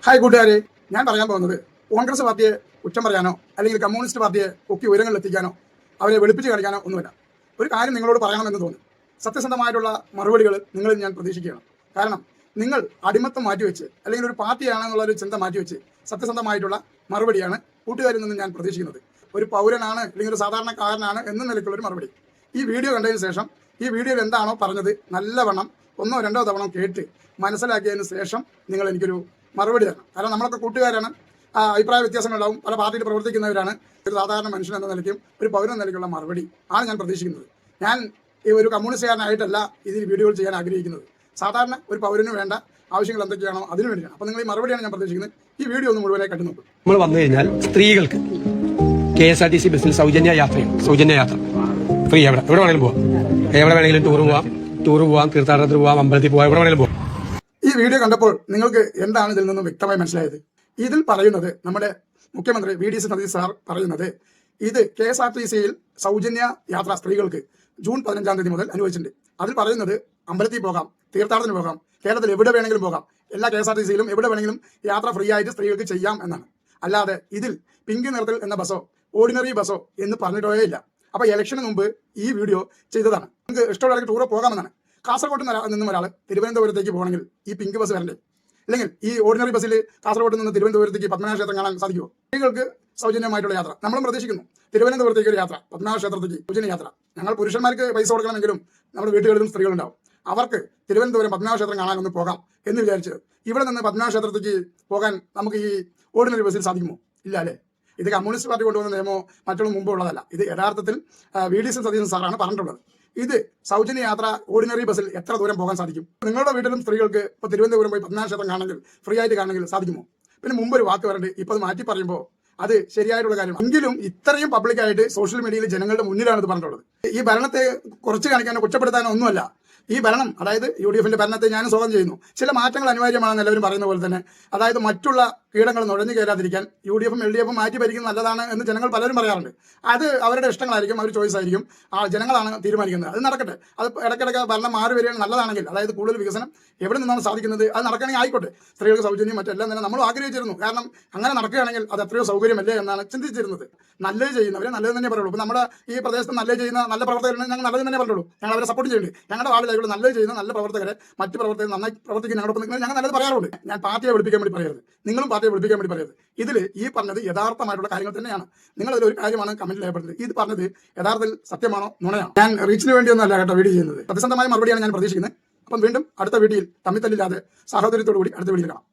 Hi കൂട്ടുകാരെ, ഞാൻ പറയാൻ പോകുന്നത് കോൺഗ്രസ് പാർട്ടിയെ കുറ്റം പറയാനോ അല്ലെങ്കിൽ കമ്മ്യൂണിസ്റ്റ് പാർട്ടിയെ പൊക്കി ഉയരങ്ങളിൽ എത്തിക്കാനോ അവരെ വെളുപ്പിച്ച് കാണിക്കാനോ ഒന്നുമില്ല. ഒരു കാര്യം നിങ്ങളോട് പറയണമെന്ന് തോന്നി. സത്യസന്ധമായിട്ടുള്ള മറുപടികൾ നിങ്ങളിൽ ഞാൻ പ്രതീക്ഷിക്കുകയാണ്. കാരണം നിങ്ങൾ അടിമത്തം മാറ്റിവെച്ച് അല്ലെങ്കിൽ ഒരു പാർട്ടിയാണെന്നുള്ള ഒരു ചിന്ത മാറ്റിവെച്ച് സത്യസന്ധമായിട്ടുള്ള മറുപടിയാണ് കൂട്ടുകാരിൽ നിന്ന് ഞാൻ പ്രതീക്ഷിക്കുന്നത്. ഒരു പൗരനാണ് അല്ലെങ്കിൽ ഒരു സാധാരണക്കാരനാണ് എന്ന നിലയ്ക്കുള്ളൊരു മറുപടി. ഈ വീഡിയോ കണ്ടതിന് ശേഷം ഈ വീഡിയോയിൽ എന്താണോ പറഞ്ഞത് നല്ലവണ്ണം ഒന്നോ രണ്ടോ തവണ കേട്ട് മനസ്സിലാക്കിയതിന് ശേഷം നിങ്ങൾ എനിക്കൊരു മറുപടി തരണം. കാരണം നമ്മളൊക്കെ കൂട്ടുകാരാണ്, അഭിപ്രായ വ്യത്യാസങ്ങളുണ്ടാവും, പല പാർട്ടിയിൽ പ്രവർത്തിക്കുന്നവരാണ്. ഒരു സാധാരണ മനുഷ്യൻ എന്ന നിലയ്ക്കും ഒരു പൗരൻ എന്ന നിലയ്ക്കുള്ള മറുപടി ആണ് ഞാൻ പ്രതീക്ഷിക്കുന്നത്. ഞാൻ ഒരു കമ്മ്യൂണിസ്റ്റുകാരനായിട്ടല്ല ഇതിൽ വീഡിയോകൾ ചെയ്യാൻ ആഗ്രഹിക്കുന്നത്. സാധാരണ ഒരു പൗരന് വേണ്ട ആവശ്യങ്ങൾ എന്തൊക്കെയാണോ അതിനു വേണ്ടിയാണ്. അപ്പോൾ നിങ്ങൾ ഈ മറുപടിയാണ് ഞാൻ പ്രതീക്ഷിക്കുന്നത്. ഈ വീഡിയോ ഒന്ന് മുഴുവനായി കണ്ടു നോക്കും. നമ്മൾ വന്നു കഴിഞ്ഞാൽ സ്ത്രീകൾക്ക് KSRTC ബസ്സിൽ സൗജന്യ യാത്ര ഫ്രീ. എവിടെ വേണമെങ്കിലും പോവാം, എവിടെ വേണമെങ്കിലും ടൂർ പോവാം, തീർത്ഥാടനത്തിന് പോവാം, അമ്പലത്തിൽ പോവാം, എവിടെ വേണമെങ്കിലും പോവാം. ഈ വീഡിയോ കണ്ടപ്പോൾ നിങ്ങൾക്ക് എന്താണ് ഇതിൽ നിന്നും വ്യക്തമായി മനസ്സിലായത്? ഇതിൽ പറയുന്നത് നമ്മുടെ മുഖ്യമന്ത്രി VD സതീശൻ സാർ പറയുന്നത് ഇത് KSRTCയിൽ സൗജന്യ യാത്ര സ്ത്രീകൾക്ക് ജൂൺ 15-ാം തീയതി മുതൽ അനുവദിച്ചിട്ടുണ്ട്. അതിൽ പറയുന്നത് അമ്പലത്തിൽ പോകാം, തീർത്ഥാടനത്തിന് പോകാം, കേരളത്തിൽ എവിടെ വേണമെങ്കിലും പോകാം, എല്ലാ KSRTCയിലും എവിടെ വേണമെങ്കിലും യാത്ര ഫ്രീ ആയിട്ട് സ്ത്രീകൾക്ക് ചെയ്യാം എന്നാണ്. അല്ലാതെ ഇതിൽ പിങ്ക് നിറത്തിൽ എന്ന ബസ്സോ ഓർഡിനറി ബസ്സോ എന്ന് പറഞ്ഞിട്ടേ ഇല്ല. അപ്പോൾ ഇലക്ഷന് മുമ്പ് ഈ വീഡിയോ ചെയ്തതാണ്. നിങ്ങൾക്ക് ഇഷ്ടമുള്ളവർക്ക് ടൂറ് പോകാമെന്നാണ്. കാസർഗോഡ് നിന്നും ഒരാൾ തിരുവനന്തപുരത്തേക്ക് പോകണമെങ്കിൽ ഈ പിങ്ക് ബസ് വരണ്ടേ? അല്ലെങ്കിൽ ഈ ഓർഡിനറി ബസ്സിൽ കാസർഗോഡ് നിന്ന് തിരുവനന്തപുരത്തേക്ക് പത്മനാഭ ക്ഷേത്രം കാണാൻ സാധിക്കുമോ? സ്ത്രീകൾക്ക് സൗജന്യമായിട്ടുള്ള യാത്ര നമ്മളും പ്രതീക്ഷിക്കുന്നു. തിരുവനന്തപുരത്തേക്ക് ഒരു യാത്ര, പത്മനാഭ ക്ഷേത്രത്തേക്ക് സൗജന്യ യാത്ര. ഞങ്ങൾ പുരുഷന്മാർക്ക് പൈസ കൊടുക്കണമെങ്കിലും നമ്മുടെ വീടുകളിലും സ്ത്രീകളുണ്ടാവും. അവർക്ക് തിരുവനന്തപുരം പത്മനാഭ ക്ഷേത്രം കാണാനൊന്ന് പോകാം എന്ന് വിചാരിച്ചത് ഇവിടെ നിന്ന് പത്മനാഭ ക്ഷേത്രത്തേക്ക് പോകാൻ നമുക്ക് ഈ ഓർഡിനറി ബസ്സിൽ സാധിക്കുമോ? ഇല്ല അല്ലേ? ഇത് കമ്മ്യൂണിസ്റ്റ് പാർട്ടി കൊണ്ടുവന്ന നിയമമോ മറ്റുള്ള മുമ്പ് ഉള്ളതല്ല. ഇത് യഥാർത്ഥത്തിൽ VD സതീശൻ സാറാണ് പറഞ്ഞിട്ടുള്ളത്. ഇത് സൗജന്യ യാത്ര ഓർഡിനറി ബസ്സിൽ എത്ര ദൂരം പോകാൻ സാധിക്കും? നിങ്ങളുടെ വീട്ടിലും സ്ത്രീകൾക്ക് ഇപ്പോൾ തിരുവനന്തപുരം പോയി പത്മനാഭ ക്ഷേത്രം കാണണമെങ്കിൽ ഫ്രീ ആയിട്ട് കാണണമെങ്കിൽ സാധിക്കുമോ? പിന്നെ മുമ്പ് ഒരു വാക്ക് വരണ്ട്, ഇപ്പോൾ അത് മാറ്റി പറയുമ്പോൾ അത് ശരിയായിട്ടുള്ള കാര്യമാണ്. എങ്കിലും ഇത്രയും പബ്ലിക്കായിട്ട് സോഷ്യൽ മീഡിയയിൽ ജനങ്ങളുടെ മുന്നിലാണ് ഇത് പറഞ്ഞിട്ടുള്ളത്. ഈ ഭരണത്തെ കുറച്ച് കാണിക്കാനോ കുറ്റപ്പെടുത്താനോ ഒന്നുമല്ല. ഈ ഭരണം, അതായത് UDFന്റെ ഭരണത്തെ ഞാനും സ്വാഗതം ചെയ്യുന്നു. ചില മാറ്റങ്ങൾ അനിവാര്യമാണെന്ന് എല്ലാവരും പറയുന്ന പോലെ തന്നെ, അതായത് മറ്റുള്ള കീടങ്ങൾ നുഴഞ്ഞു കയറാതിരിക്കാൻ UDFും LDFും മാറ്റി ഭരിക്കുന്നത് നല്ലതാണ് എന്ന് ജനങ്ങൾ പലരും പറയാറുണ്ട്. അത് അവരുടെ ഇഷ്ടങ്ങളായിരിക്കും, അവർ ചോയ്സ് ആയിരിക്കും, ജനങ്ങളാണ് തീരുമാനിക്കുന്നത്. അത് നടക്കട്ടെ. അത് ഇടയ്ക്കിടയ്ക്ക് ഭരണം മാറി വരികയാണ് നല്ലതാണെങ്കിൽ, അതായത് കൂടുതൽ വികസനം എവിടെ നിന്നാണ് സാധിക്കുന്നത് അത് നടക്കണമെങ്കിൽ ആയിക്കോട്ടെ. സ്ത്രീകൾക്ക് സൗജന്യം മറ്റെല്ലാം തന്നെ നമ്മൾ ആഗ്രഹിച്ചിരുന്നു. കാരണം അങ്ങനെ നടക്കുകയാണെങ്കിൽ അത് എത്രയോ സൗകര്യമല്ലേ എന്നാണ് ചിന്തിച്ചിരുന്നത്. നല്ലത് ചെയ്യുന്നവരെ നല്ലത് തന്നെ പറയുള്ളൂ. ഇപ്പോൾ നമ്മുടെ ഈ പ്രദേശത്ത് നല്ലത് ചെയ്യുന്ന നല്ല പ്രവർത്തകരുണ്ടെങ്കിൽ ഞങ്ങൾ നല്ലത് തന്നെ പറയുള്ളൂ. ഞങ്ങൾ അവരെ സപ്പോർട്ട് ചെയ്യുന്നുണ്ട്. ഞങ്ങളുടെ വാർഡിലായിട്ട് നല്ലത് ചെയ്യുന്ന നല്ല പ്രവർത്തകരെ മറ്റ് പ്രവർത്തകർ നന്നായി പ്രവർത്തിക്കുന്ന ഞങ്ങളുടെ ഒപ്പം ഞങ്ങൾ നല്ലത് പറയാറുണ്ട്. ഞാൻ പാർട്ടിയെ വിളിപ്പിക്കാൻ വേണ്ടി പറയരുത്, നിങ്ങളും പാർട്ടിയെ വിളിപ്പിക്കാൻ വേണ്ടി പറയരുത്. ഇതിൽ ഈ പറഞ്ഞത് യഥാർത്ഥമായിട്ടുള്ള കാര്യങ്ങൾ തന്നെയാണ്. നിങ്ങളതിൽ ഒരു കാര്യമാണ് കമന്റിൽ രേഖപ്പെടുത്തുന്നത്. ഇത് പറഞ്ഞത് യഥാർത്ഥത്തിൽ സത്യമാണോ നുണയാണോ? ഞാൻ റീച്ചിന് വേണ്ടിയൊന്നുമല്ല കേട്ടോ വീഡിയോ ചെയ്യുന്നത്. സത്യസന്ധമായ മറുപടിയാണ് ഞാൻ പ്രതീക്ഷിക്കുന്നത്. അപ്പം വീണ്ടും അടുത്ത വീഡിയോയിൽ തമ്മിത്തല്ലില്ലാതെ സാഹോദര്യത്തോടു കൂടി അടുത്ത വീഡിയോയിൽ കാണാം.